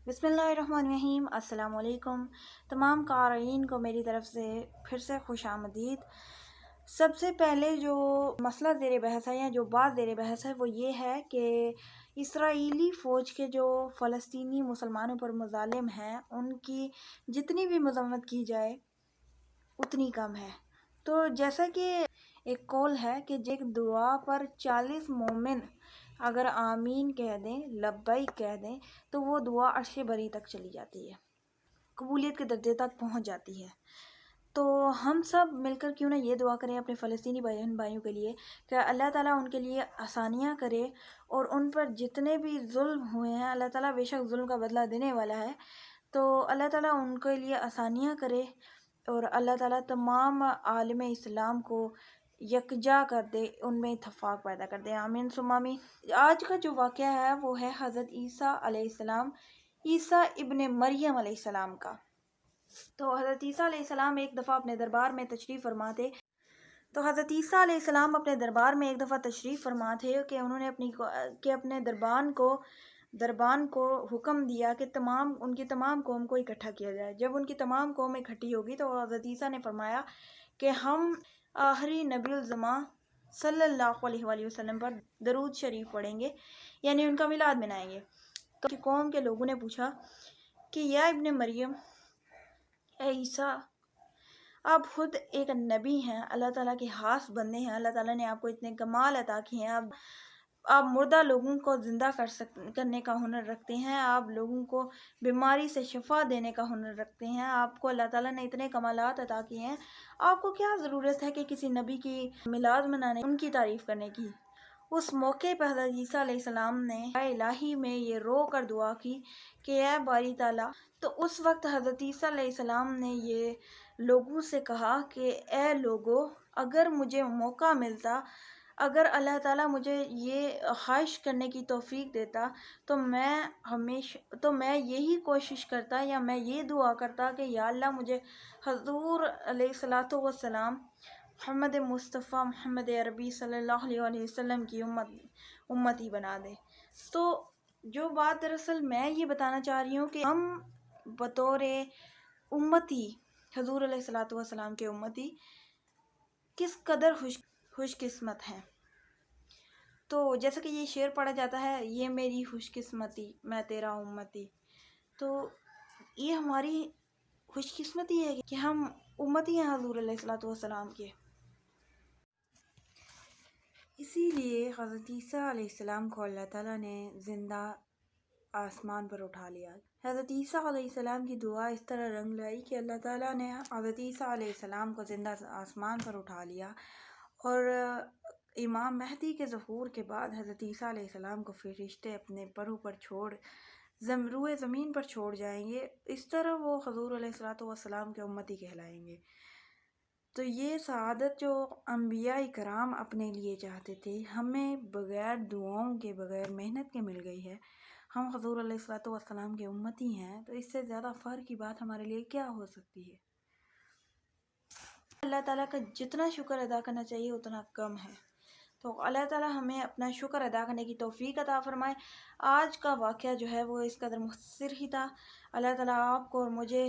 बिस्मिल्लाहिर्रहमानिर्रहीम। अस्सलाम वालेकुम। तमाम क़ारीन को मेरी तरफ से फिर से खुश आमदीद। सबसे पहले जो मसला ज़ेर बहस है या जो बात ज़ेर बहस है वो ये है कि इसराइली फ़ौज के जो फ़लस्तीनी मुसलमानों पर मुज़ालिम हैं उनकी जितनी भी मज़म्मत की जाए उतनी कम है। तो जैसा कि एक कौल है कि एक दुआ पर 40 मोमिन अगर आमीन कह दें, लब्बैक कह दें, तो वो दुआ अर्श बरी तक चली जाती है, कबूलियत के दर्जे तक पहुंच जाती है। तो हम सब मिलकर क्यों ना ये दुआ करें अपने फ़लस्तीनी बहन भाइयों के लिए कि अल्लाह ताला उनके लिए आसानियाँ करे और उन पर जितने भी जुल्म हुए हैं, अल्लाह ताला बेशक जुल्म का बदला देने वाला है, तो अल्लाह ताला उनके लिए आसानियाँ करे और अल्लाह ताला तमाम आलम इस्लाम को यकजा कर दे, उनमें इत्तेफाक पैदा कर दे। आमीन सुम्मा आमीन। आज का जो वाक़या है वो है हज़रत ईसा अलैहिस्सलाम, ईसा इब्ने मरियम अलैहिस्सलाम का। तो हज़रत ईसा अलैहिस्सलाम एक दफ़ा अपने दरबार में तशरीफ़ फरमा थे। तो हज़रत ईसा अलैहिस्सलाम अपने दरबार में एक दफ़ा तशरीफ़ फरमा थे कि उन्होंने अपने दरबान को हुक्म दिया कि उनकी तमाम कौम को इकट्ठा किया जाए। जब उनकी तमाम कौम इकट्ठी होगी तो हज़रत ईसा ने फरमाया कि हम आखिरी नबीउल ज़मा सल्लल्लाहु अलैहि वसल्लम पर दरूद शरीफ पढ़ेंगे, यानी उनका मिलाद मनाएंगे। तो कौम के लोगों ने पूछा कि या इब्ने मरियम, ए ईसा, आप खुद एक नबी हैं, अल्लाह ताला के खास बंदे हैं, अल्लाह ताला ने आपको इतने कमाल अता किए हैं, आप मुर्दा लोगों को जिंदा करने का हुनर रखते हैं, आप लोगों को बीमारी से शिफा देने का हुनर रखते हैं, आपको अल्लाह ताला ने इतने कमालात अता किए हैं, आपको क्या ज़रूरत है कि किसी नबी की मिलाद मनाने, उनकी तारीफ़ करने की। उस मौके पर हज़रत ईसा अलैहिस्सलाम ने इलाही में ये रो कर दुआ की कि ऐ बारी ताला। तो उस वक्त हज़रत ईसा अलैहिस्सलाम ने ये लोगों से कहा कि ऐ लोगो, अगर मुझे मौका मिलता, अगर अल्लाह ताला मुझे ये ख्वाहिश करने की तौफीक देता तो मैं यही कोशिश करता या मैं ये दुआ करता कि या अल्लाह मुझे हज़ूर अलैहिस्सलातु वस्सलाम मोहम्मद मुस्तफ़ा मोहम्मद अरबी सल्लल्लाहु अलैहि वसल्लम की उम्मती बना दे। तो जो बात दरअसल मैं ये बताना चाह रही हूँ कि हम बतौर उम्मती, हज़ूर अलैहिस्सलातु वस्सलाम के उम्मती किस कदर खुशकिस्मत हैं। तो जैसा कि ये शेर पढ़ा जाता है, ये मेरी खुशकिस्मती मैं तेरा उम्मती। तो ये हमारी खुशकिस्मती है कि हम उम्मती हैं हज़ूर अलैहिस्सलातु वस्सलाम के। इसीलिए हज़रत ईसा अलैहिस्सलाम को अल्लाह ताला ने ज़िंदा आसमान पर उठा लिया। हज़रत ईसा अलैहिस्सलाम की दुआ इस तरह रंग लाई कि अल्लाह ताला ने हज़रत ईसा अलैहिस्सलाम को ज़िंदा आसमान पर उठा लिया और इमाम महदी के ज़हूर के बाद हज़रत ईसा अलैहिस्सलाम को फरिश्ते अपने परों पर छोड़ रूए ज़मीन पर छोड़ जाएंगे। इस तरह वो हज़ूर अलैहिस्सलातु वस्सलाम के उम्मती कहलाएंगे। तो ये सआदत जो अंबिया इकराम अपने लिए चाहते थे, हमें बग़ैर दुआओं के, बग़ैर मेहनत के मिल गई है। हम हज़ूर अलैहिस्सलातु वस्सलाम के उम्मती हैं, तो इससे ज़्यादा फ़र्क की बात हमारे लिए क्या हो सकती है। अल्लाह ताला का जितना शुक्र अदा करना चाहिए उतना कम है। तो अल्लाह ताला हमें अपना शुक्र अदा करने की तौफीक अता फ़रमाए। आज का वाक़या जो है वो इस कदर मुख़्तसर ही था। अल्लाह ताला आपको और मुझे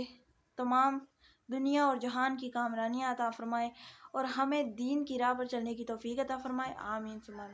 तमाम दुनिया और जहान की कामरानियाँ अता फ़रमाए और हमें दीन की राह पर चलने की तौफीक अता फ़रमाए। आमीन सुम्मा आमीन।